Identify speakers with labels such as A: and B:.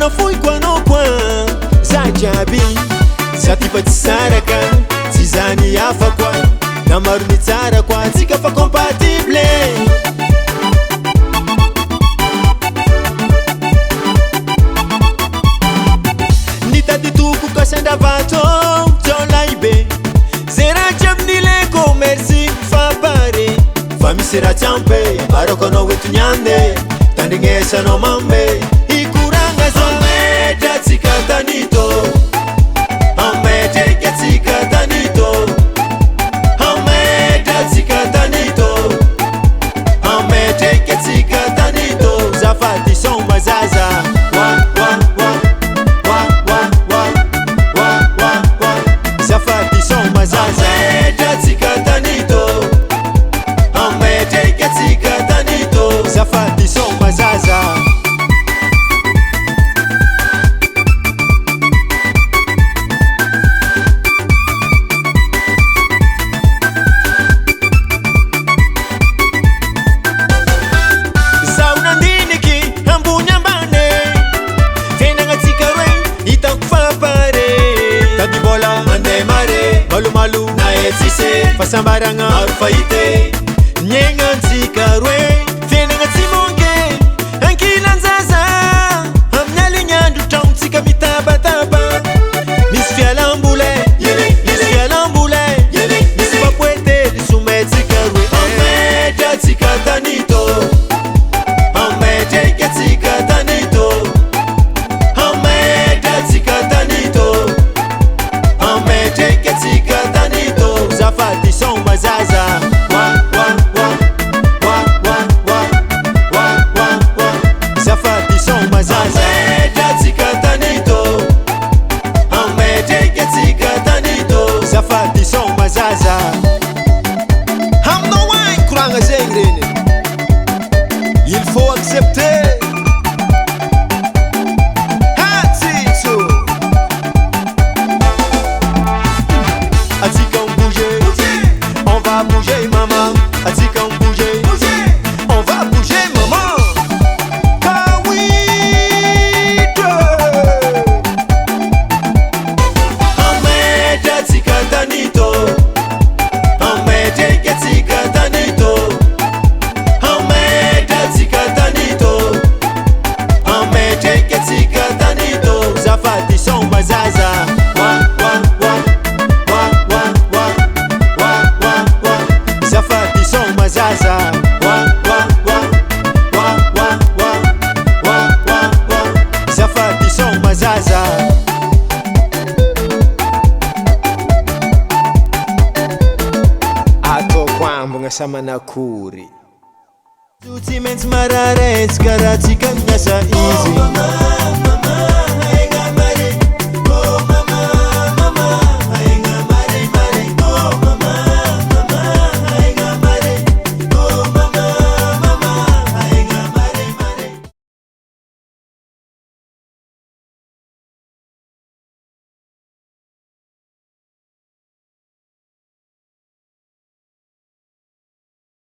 A: na foi quando quan zajabi zatipa tsaraka zizani afa kwa na marumi tsara kwa tsika fa compatible nitadi tuku kasanda vato tolaibe zera jamnile ko merci fa pare fami sera champe arokono wetu nyande tandingesa no mambe ikuranga zome tatsika tanito ame take tsika tanito ame tatsika tanito ame take tsika tanito zafati son mazaza wa wa wa wa wa wa wa wa wa zafati son mazaza ame tatsika tanito ame take tsika tanito zafati son mazaza malu na etsise fasambaranga arfaite nyenga ntsikarwe fenanga tsimonge ankilanzaza amnyalinyandu tauntsika mitabataba misfialambule misfialambule misipapwete lisumetsikarwe ameta tsikatanito amete ketsikatanito ameta tsikatanito amete ketsikatanito zafati son mazaza wa wa wa wa wa wa wa wa wa zafati son mazaza amete tsikatanito amete ketsikatanito zafati son mazaza hamno wine kuranga zengrene il faut accepter bouger maman, as-tu qu'on bouger? On va bouger maman. Kawito. Amete tsikatanito. Amete tsikatanito. Amete tsikatanito. Amete tsikatanito. Zafati son mazaza. Wa wa wa. Zafati son mazaza wa wa wa wa wa wa wa wa wa Zafati son mazaza ato kwambo ngasama nakuri tuti mens marare skaratika ngasa easy